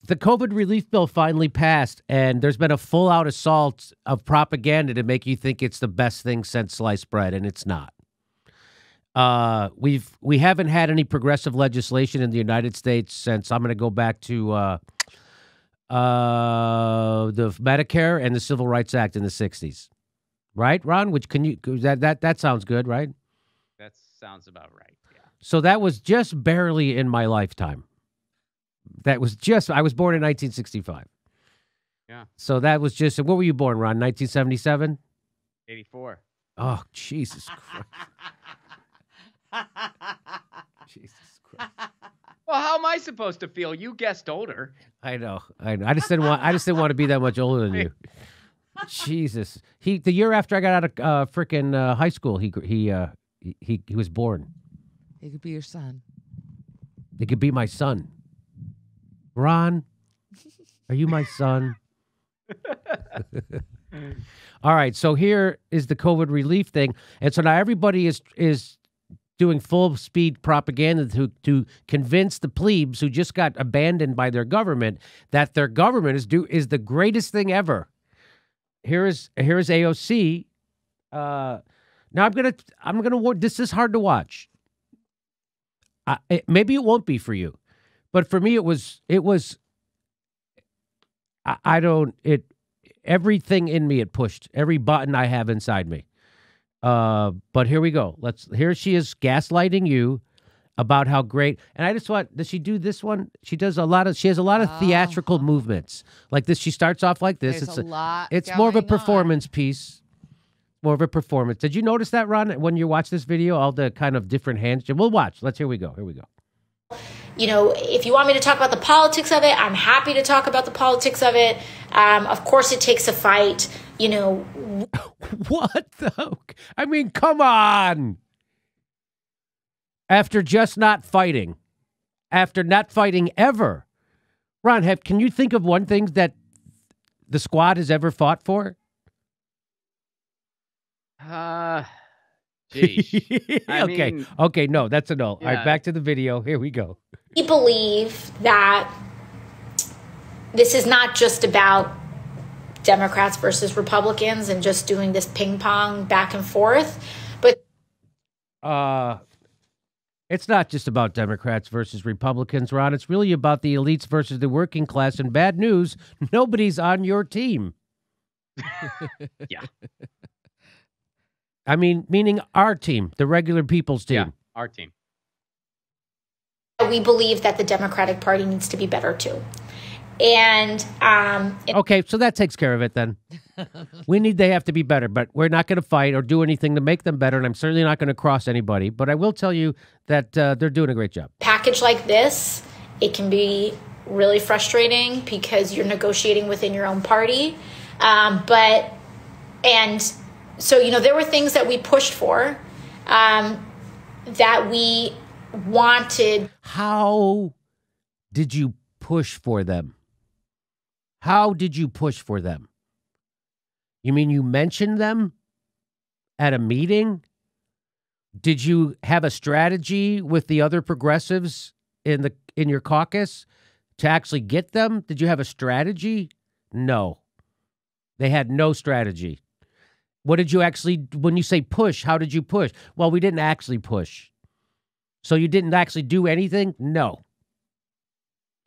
the COVID relief bill finally passed, and there's been a full-out assault of propaganda to make you think it's the best thing since sliced bread, and it's not. We haven't had any progressive legislation in the United States since I'm going to go back to the Medicare and the Civil Rights Act in the 60s. Right, Ron? Which that sounds good, right? That sounds about right. Yeah. So that was just barely in my lifetime. I was born in 1965. Yeah. So that was just, what were you born, Ron? 1977? 84. Oh, Jesus Christ. Jesus Christ. Well, how am I supposed to feel? You guessed older. I know. I just didn't want to be that much older than you. Jesus. The year after I got out of frickin' high school, he was born. He could be your son. He could be my son. Ron, are you my son? All right, so here is the COVID relief thing. And so now everybody is doing full speed propaganda to convince the plebes who just got abandoned by their government that their government is the greatest thing ever. Here's AOC. Now I'm gonna. This is hard to watch. Maybe it won't be for you, but for me it was. Everything in me it pushed. Every button I have inside me. But here we go. Here she is gaslighting you about how great. And I just want, does she do this one? She has a lot of theatrical movements like this. She starts off like this. It's more of a performance piece. More of a performance. Did you notice that, Ron, when you watch this video, all the kind of different hands? We'll watch. Here we go. You know, if you want me to talk about the politics of it, I'm happy to talk about the politics of it. Of course, it takes a fight, you know. What the? I mean, come on. After just not fighting. After not fighting ever. Ron, can you think of one thing that the squad has ever fought for? Geez. Okay, no, that's a no. Yeah. All right, back to the video. Here we go. We believe that this is not just about Democrats versus Republicans and just doing this ping pong back and forth, but it's not just about Democrats versus Republicans, Ron. It's really about the elites versus the working class. And bad news, nobody's on your team. Yeah. I mean, meaning our team, the regular people's team. Yeah, our team. we believe that the Democratic Party needs to be better too. And okay, so that takes care of it then. They have to be better, but we're not going to fight or do anything to make them better, and I'm certainly not going to cross anybody. But I will tell you that they're doing a great job. Package like this, it can be really frustrating because you're negotiating within your own party. So, you know, there were things that we pushed for that we wanted. How did you push for them? How did you push for them? You mean you mentioned them at a meeting? Did you have a strategy with the other progressives in your caucus to actually get them? Did you have a strategy? No. They had no strategy. What did you actually, when you say push, how did you push? Well, we didn't actually push. So you didn't actually do anything? No.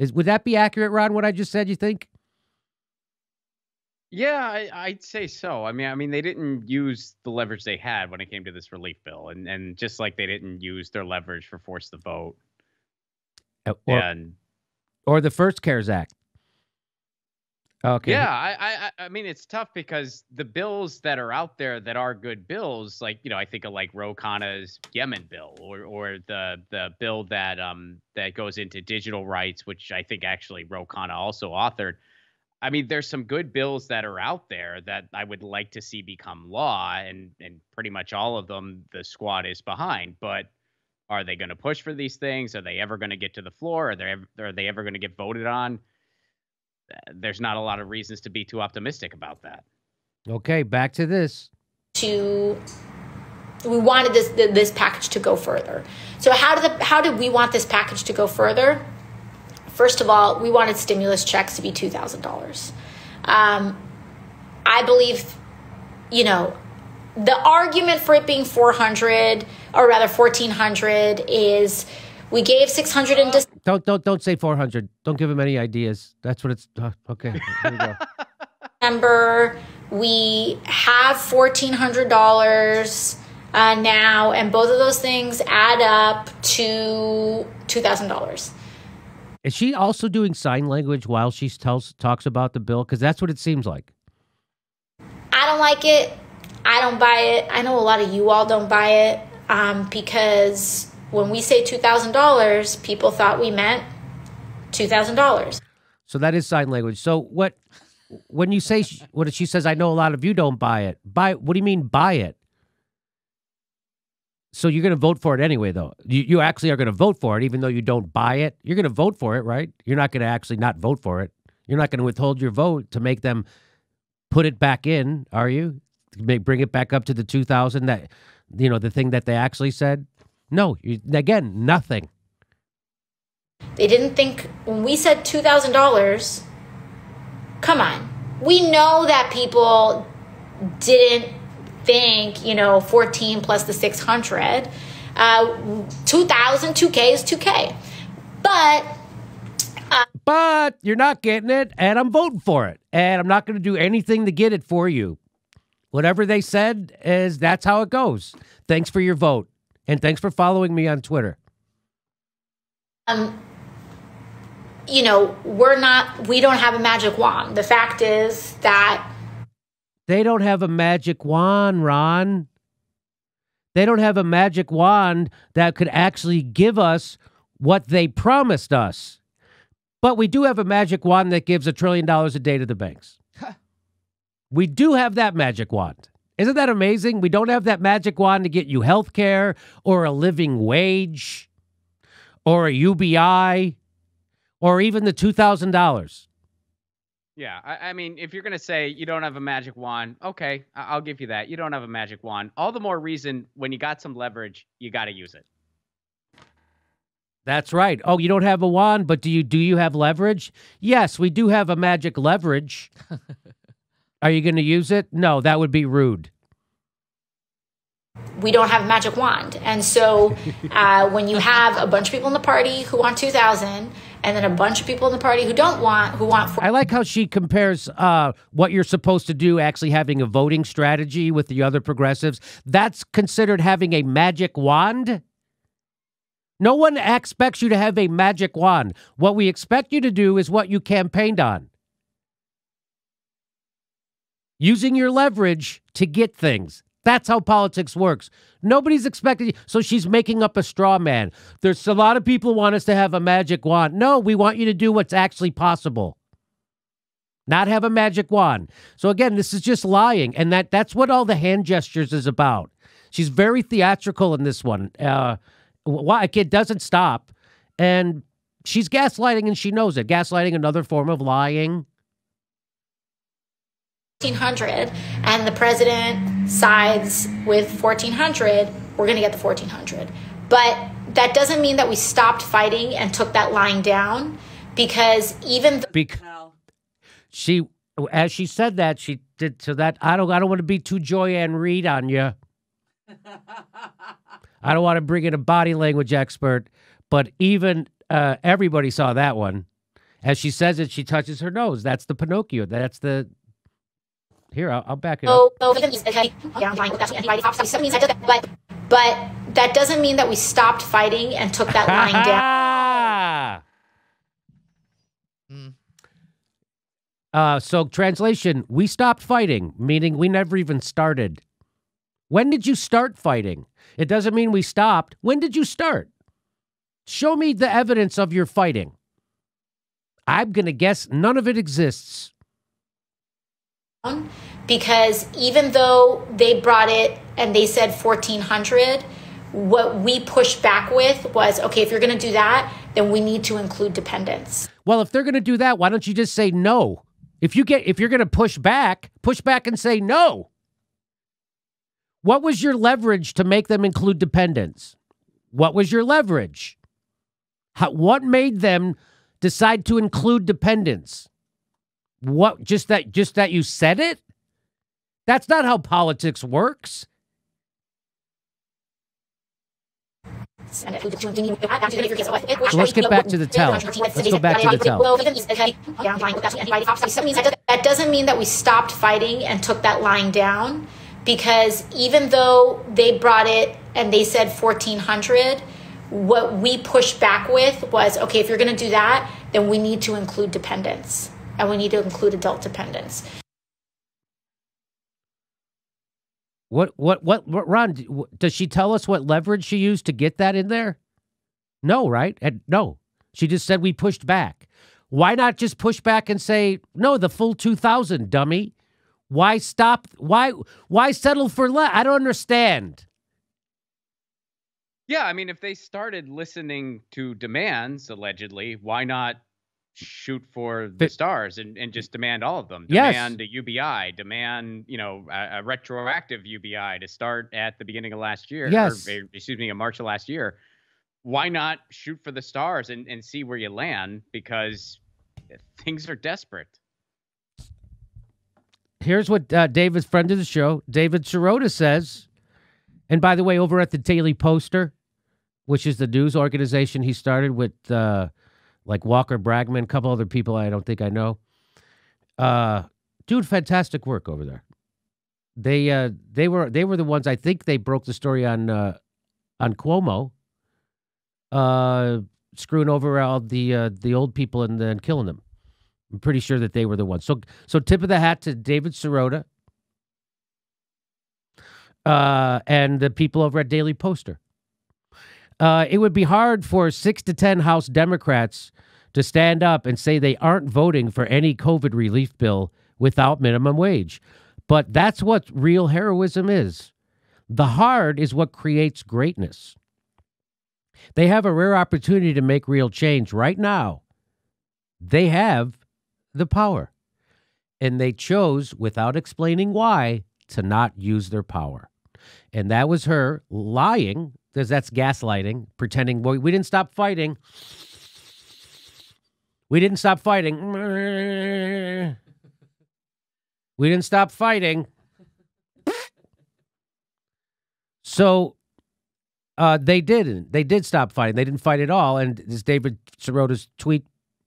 Would that be accurate, Ron, what I just said, you think? Yeah, I'd say so. I mean, they didn't use the leverage they had when it came to this relief bill, and just like they didn't use their leverage for force the vote, or the first CARES Act. Okay. Yeah, I mean, it's tough because the bills that are out there that are good bills, like, you know, I think of like Ro Khanna's Yemen bill, or the bill that that goes into digital rights, which I think actually Ro Khanna also authored. I mean, there's some good bills that are out there that I would like to see become law, and pretty much all of them the squad is behind. But are they going to push for these things? Are they ever going to get to the floor? Are they ever going to get voted on? There's not a lot of reasons to be too optimistic about that. Okay, back to this. We wanted this package to go further. So how did we want this package to go further? First of all, we wanted stimulus checks to be $2,000. I believe, you know, the argument for it being 400 or rather 1,400 is we gave 600 in Don't say 400. Don't give him any ideas. That's what it's okay. Here we go. December. We have $1,400 now, and both of those things add up to $2,000. Is she also doing sign language while she talks about the bill? Because that's what it seems like. I don't like it. I don't buy it. I know a lot of you all don't buy it because when we say $2,000, people thought we meant $2,000. So that is sign language. So when you say what she says, I know a lot of you don't buy it. What do you mean buy it? So you're going to vote for it anyway, though. You actually are going to vote for it, even though you don't buy it. You're going to vote for it, right? You're not going to actually not vote for it. You're not going to withhold your vote to make them put it back in, are you? Bring it back up to the 2,000 that, you know, the thing that they actually said? No, again, nothing. They didn't think, when we said $2,000, come on. We know that people didn't think, you know, 14 plus the 600. 2,000, 2K is 2K. But you're not getting it, and I'm voting for it. And I'm not going to do anything to get it for you. Whatever they said that's how it goes. Thanks for your vote. And thanks for following me on Twitter. You know, we don't have a magic wand. The fact is that they don't have a magic wand, Ron. They don't have a magic wand that could actually give us what they promised us. But we do have a magic wand that gives $1 trillion a day to the banks. We do have that magic wand. Isn't that amazing? We don't have that magic wand to get you health care or a living wage or a UBI or even the $2,000. Yeah, I mean, if you're going to say you don't have a magic wand, okay, I'll give you that. You don't have a magic wand. All the more reason when you got some leverage, you got to use it. That's right. Oh, you don't have a wand, but do you have leverage? Yes, we do have a magic leverage. Are you going to use it? No, that would be rude. We don't have a magic wand. And so when you have a bunch of people in the party who want 2,000 and then a bunch of people in the party who want I like how she compares what you're supposed to do actually having a voting strategy with the other progressives. That's considered having a magic wand? No one expects you to have a magic wand. What we expect you to do is what you campaigned on. Using your leverage to get things. That's how politics works. Nobody's expecting. So she's making up a straw man. There's a lot of people want us to have a magic wand. No, we want you to do what's actually possible. Not have a magic wand. So again, this is just lying. And that's what all the hand gestures is about. She's very theatrical in this one. It doesn't stop. And she's gaslighting and she knows it. Gaslighting, another form of lying. 1,400 and the president sides with 1,400, we're going to get the 1,400. But that doesn't mean that we stopped fighting and took that line down because even as she said that, she did so that I don't want to be too Joy-Ann Reid on you. I don't want to bring in a body language expert, but even everybody saw that one. As she says it, she touches her nose. That's the Pinocchio. That's the Here, I'll back it up. But that doesn't mean that we stopped fighting and took that line down. So translation, we stopped fighting, meaning we never even started. When did you start fighting? It doesn't mean we stopped. When did you start? Show me the evidence of your fighting. I'm going to guess none of it exists. Because even though they brought it and they said 1,400, what we pushed back with was, okay, if you're going to do that, then we need to include dependents. Well, if they're going to do that, why don't you just say no? If you're going to push back and say no. What was your leverage to make them include dependents? What was your leverage? What made them decide to include dependents? What? Just that you said it? That's not how politics works. So let's get back to the tell. Let's go back to the tell. That doesn't mean that we stopped fighting and took that line down, because even though they brought it and they said 1,400, what we pushed back with was, okay, if you're going to do that, then we need to include dependents, and we need to include adult dependents. What, Ron, does she tell us what leverage she used to get that in there? No, right? No. She just said we pushed back. Why not just push back and say, no, the full 2,000, dummy? Why stop? Why settle for less? I don't understand. Yeah, I mean, if they started listening to demands, allegedly, why not shoot for the stars and just demand all of them? Demand a UBI, demand, a retroactive UBI to start at the beginning of last year. Yes. Or, excuse me, in March of last year. Why not shoot for the stars and see where you land? Because things are desperate. Here's what David's friend of the show, David Sirota, says. And by the way, over at the Daily Poster, which is the news organization he started with like Walker Bragman, a couple other people I don't think I know. Dude, fantastic work over there. They were the ones, I think they broke the story on Cuomo, screwing over all the old people and then killing them. I'm pretty sure that they were the ones. So tip of the hat to David Sirota and the people over at Daily Poster. It would be hard for 6 to 10 House Democrats to stand up and say they aren't voting for any COVID relief bill without minimum wage. But that's what real heroism is. The hard is what creates greatness. They have a rare opportunity to make real change right now. They have the power. And they chose, without explaining why, to not use their power. And that was her lying, because that's gaslighting, pretending, well, we didn't stop fighting. We didn't stop fighting. We didn't stop fighting. So they didn't. They did stop fighting. They didn't fight at all. And as David Sirota's tweet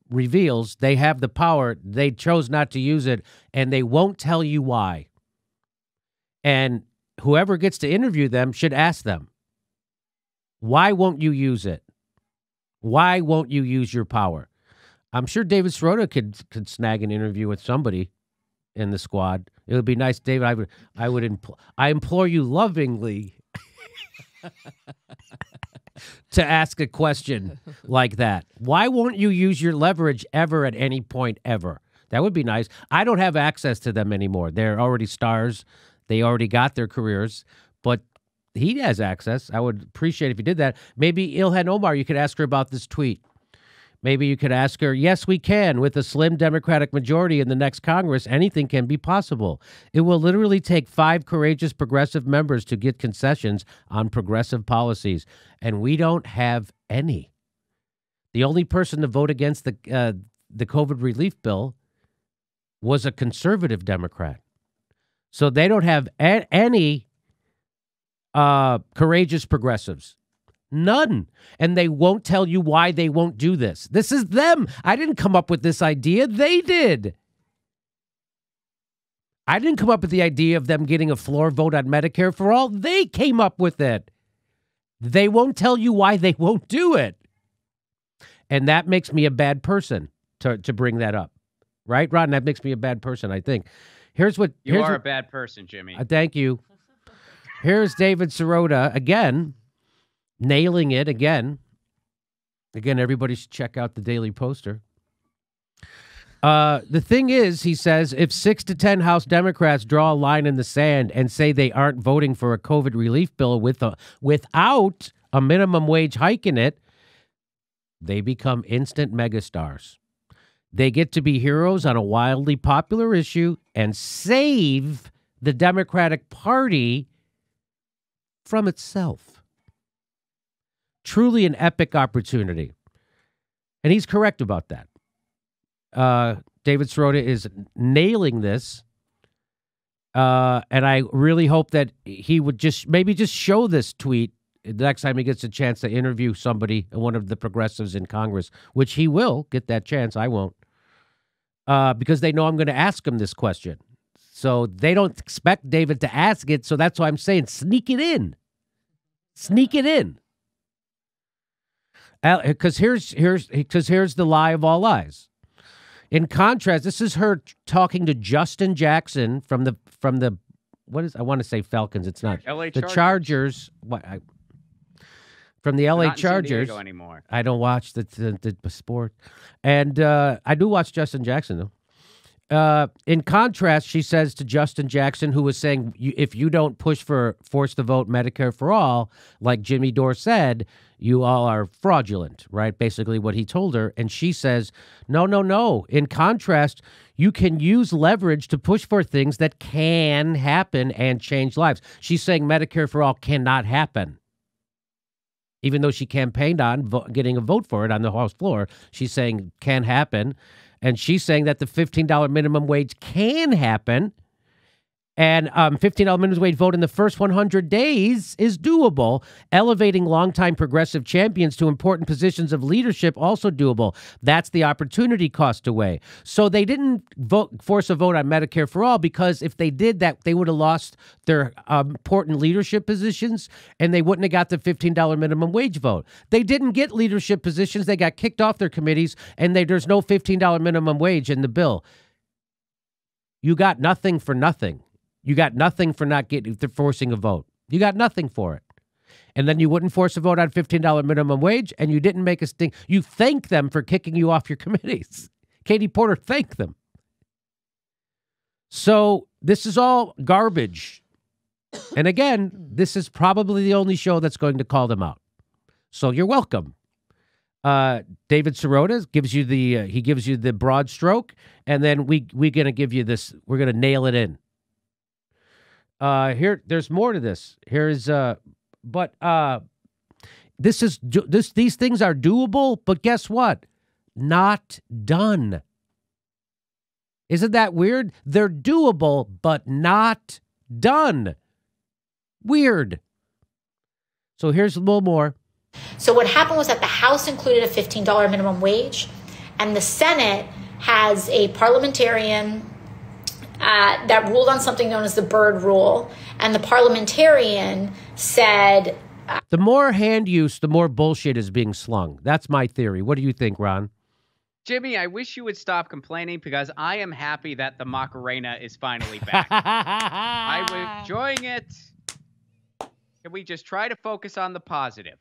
reveals, they have the power. They chose not to use it, and they won't tell you why. And whoever gets to interview them should ask them, why won't you use it? Why won't you use your power? I'm sure David Sirota could snag an interview with somebody in the squad. It would be nice, David. I implore you lovingly to ask a question like that. Why won't you use your leverage ever at any point ever? That would be nice. I don't have access to them anymore. They're already stars. They already got their careers, but he has access. I would appreciate if you did that. Maybe Ilhan Omar, you could ask her about this tweet. Maybe you could ask her, yes, we can. With a slim Democratic majority in the next Congress, anything can be possible. It will literally take 5 courageous progressive members to get concessions on progressive policies, and we don't have any. The only person to vote against the COVID relief bill was a conservative Democrat. So they don't have any courageous progressives. None. And they won't tell you why they won't do this. This is them. I didn't come up with this idea. They did. I didn't come up with the idea of them getting a floor vote on Medicare for all. They came up with it. They won't tell you why they won't do it. And that makes me a bad person to bring that up. Right, Ron? That makes me a bad person, I think. You are a bad person, Jimmy. Thank you. Here's David Sirota again, nailing it again. Again, everybody should check out the Daily Poster. The thing is, he says, if 6 to 10 House Democrats draw a line in the sand and say they aren't voting for a COVID relief bill without a minimum wage hike in it, they become instant megastars. They get to be heroes on a wildly popular issue and save the Democratic Party from itself. Truly an epic opportunity. And he's correct about that. David Sirota is nailing this. And I really hope that he would maybe just show this tweet the next time he gets a chance to interview somebody, one of the progressives in Congress, which he will get that chance. I won't. Because they know I'm going to ask him this question. So they don't expect David to ask it. So that's why I'm saying sneak it in. Sneak it in. Because here's the lie of all lies. In contrast, this is her talking to Justin Jackson from the I want to say Falcons. It's not LA the Chargers. From the LA Chargers. San Diego anymore. I don't watch the sport, and I do watch Justin Jackson though. In contrast, she says to Justin Jackson, who was saying, if you don't push for force the vote Medicare for all, like Jimmy Dore said, you all are fraudulent, right? Basically what he told her. And she says, no. In contrast, you can use leverage to push for things that can happen and change lives. She's saying Medicare for all cannot happen. Even though she campaigned on getting a vote for it on the House floor, she's saying can happen. And she's saying that the $15 minimum wage can happen. And $15 minimum wage vote in the first 100 days is doable. Elevating longtime progressive champions to important positions of leadership, also doable. That's the opportunity cost away. So they didn't force a vote on Medicare for all, because if they did that, they would have lost their important leadership positions, and they wouldn't have got the $15 minimum wage vote. They didn't get leadership positions. They got kicked off their committees, and there's no $15 minimum wage in the bill. You got nothing for nothing. You got nothing for forcing a vote. You got nothing for it. And then you wouldn't force a vote on $15 minimum wage, and you didn't make a stink. You thank them for kicking you off your committees. Katie Porter thanked them. So this is all garbage. And again, this is probably the only show that's going to call them out. So you're welcome. David Sirota gives you the broad stroke, and then we're going to give you this. We're going to nail it in. There's more to this. These things are doable, but guess what? Not done. Isn't that weird? They're doable, but not done. Weird. So here's a little more. So what happened was that the House included a $15 minimum wage, and the Senate has a parliamentarian that ruled on something known as the Byrd Rule, and the parliamentarian said... the more hand use, the more bullshit is being slung. That's my theory. What do you think, Ron? Jimmy, I wish you would stop complaining, because I am happy that the Macarena is finally back. I was enjoying it. Can we just try to focus on the positive?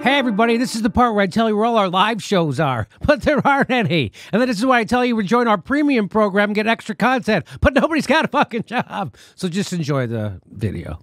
Hey, everybody, this is the part where I tell you where all our live shows are, but there aren't any. And then this is why I tell you to join our premium program and get extra content, but nobody's got a fucking job. So just enjoy the video.